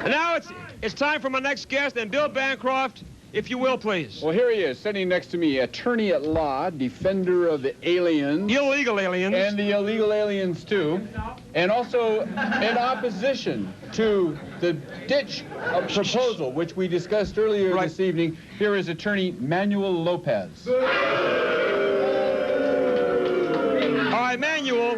Now it's time for my next guest, and Bill Bancroft, if you will, please. Well, here he is, sitting next to me, attorney at law, defender of the aliens. Illegal aliens. And the illegal aliens, too. And also in opposition to the ditch proposal, which we discussed earlier this evening. Here is attorney Manuel Lopez. All right, Manuel.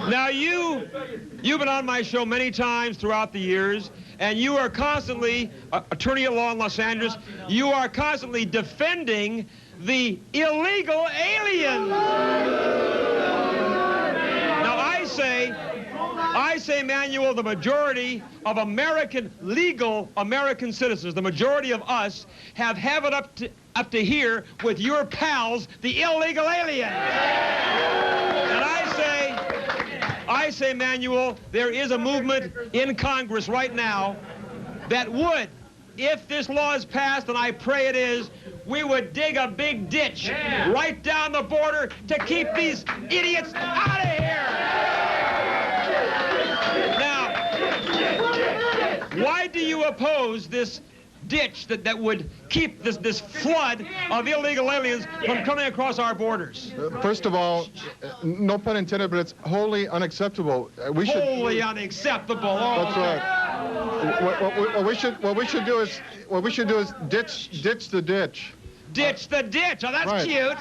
Now, you've been on my show many times throughout the years, and you are constantly, attorney at law in Los Angeles, you are constantly defending the illegal aliens. Now, I say, Manuel, the majority of legal American citizens, the majority of us, have it up to here with your pals, the illegal aliens. And I say, Manuel, there is a movement in Congress right now that would, if this law is passed, and I pray it is, we would dig a big ditch right down the border to keep these idiots out of here. Now, why do you oppose this ditch that would keep this flood of illegal aliens from coming across our borders? First of all, no pun intended, but it's wholly unacceptable. Wholly unacceptable. Oh, that's right. What we should do is ditch the ditch. Ditch the ditch. Oh, that's right. Cute.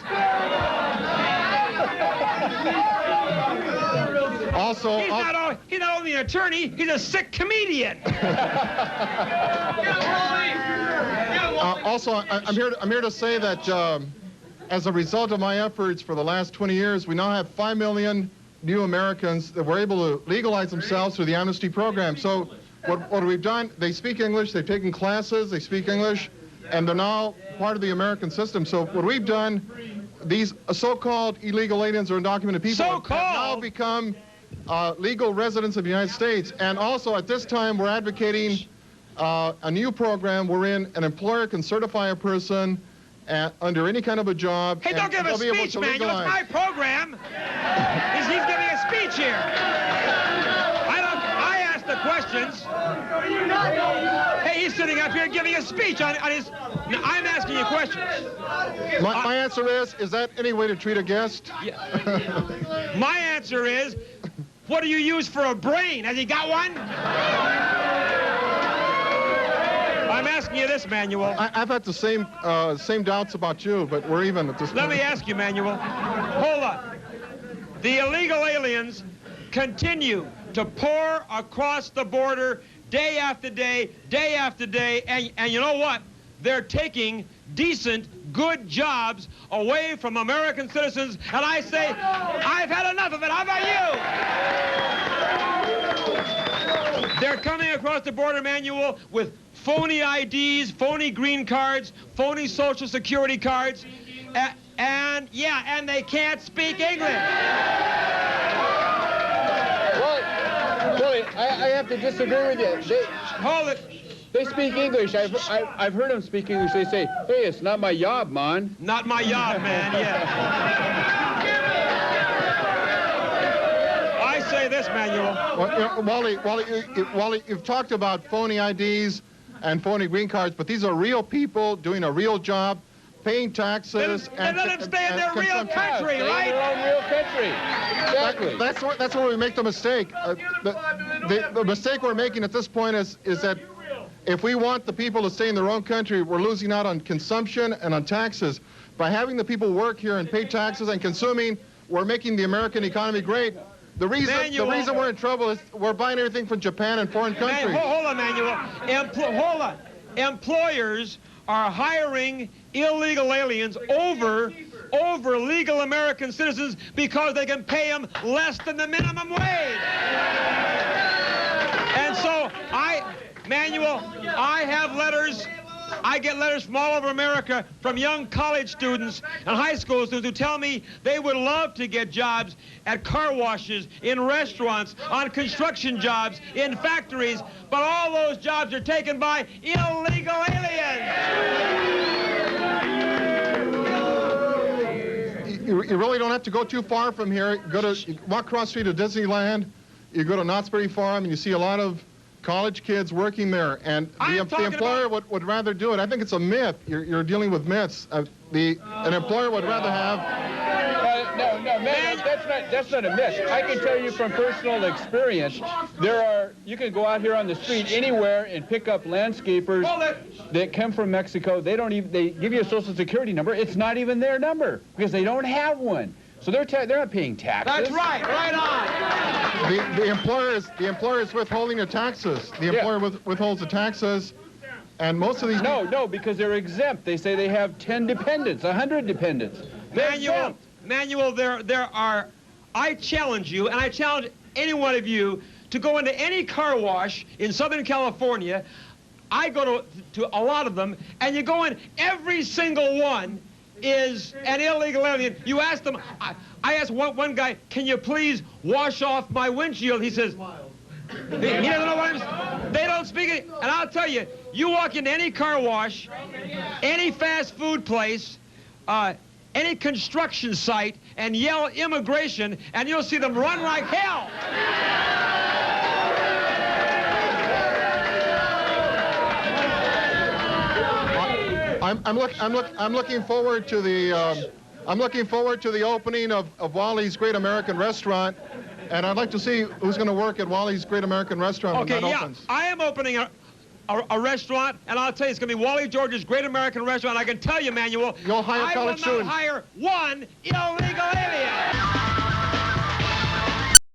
Also, he's not only an attorney, he's a sick comedian. Also, I'm here to say that as a result of my efforts for the last 20 years, we now have 5 million new Americans that were able to legalize themselves through the amnesty program. So what we've done, they speak English, they've taken classes, they speak English, and they're now part of the American system. So what we've done, these so-called illegal aliens or undocumented people have now become legal residents of the United States. And also at this time, we're advocating a new program wherein an employer can certify a person under any kind of a job. Hey, don't give a speech, Manuel. It's my program. He's giving a speech here. I asked the questions. Hey, he's sitting up here giving a speech on his... Now, I'm asking you questions. My answer is that any way to treat a guest? Yeah. My answer is, what do you use for a brain? Has he got one? I'm asking you this, Manuel. I've had the same doubts about you, but we're even at this point. Let me ask you, Manuel. Hold on. The illegal aliens continue to pour across the border day after day, day after day, and you know what? They're taking decent, good jobs away from American citizens, and I say, I've had enough of it. How about you? They're coming across the border, Manuel, with phony IDs, phony green cards, phony Social Security cards, and they can't speak English. Wally, I have to disagree with you. Hold it. They speak English. I've heard them speak English. They say, hey, it's not my job, man. Not my job, man, yeah. I say this, Manuel. Well, Wally, you've talked about phony IDs and phony green cards, but these are real people doing a real job, paying taxes. And let them stay in their real country, right? Their own real country. Exactly. That's where we make the mistake. The mistake we're making at this point is that if we want the people to stay in their own country, we're losing out on consumption and on taxes. By having the people work here and pay taxes and consuming, we're making the American economy great. The reason we're in trouble is we're buying everything from Japan and foreign countries. Hold on, Manuel. Hold on. Employers are hiring illegal aliens over legal American citizens because they can pay them less than the minimum wage. And so Manuel, I have letters. I get letters from all over America from young college students and high school students who tell me they would love to get jobs at car washes, in restaurants, on construction jobs, in factories, but all those jobs are taken by illegal aliens. You really don't have to go too far from here. You walk across the street to Disneyland, you go to Knott's Berry Farm, and you see a lot of college kids working there, and the employer would rather do it. I think it's a myth. You're dealing with myths. An employer would rather have... No, man, that's not a myth. I can tell you from personal experience, you can go out here on the street anywhere and pick up landscapers that come from Mexico. They give you a Social Security number. It's not even their number because they don't have one. So they're not paying taxes. That's right. Right on. The employer is withholding the taxes. The employer withholds the taxes, and most of these... No, because they're exempt. They say they have 10 dependents, 100 dependents. Manuel, I challenge you, and I challenge any one of you to go into any car wash in Southern California. I go to a lot of them, and you go in, every single one is an illegal alien. You ask them, I asked one guy, can you please wash off my windshield? He says, he doesn't know what I'm saying. They don't speak it. And I'll tell you, you walk into any car wash, any fast food place, any construction site, and yell immigration, and you'll see them run like hell. I'm looking forward to the opening of Wally's Great American Restaurant, and I'd like to see who's going to work at Wally's Great American Restaurant when that opens. I am opening a restaurant, and I'll tell you, it's going to be Wally George's Great American Restaurant. I can tell you, Manuel, you'll hire college students. I will not hire one illegal alien.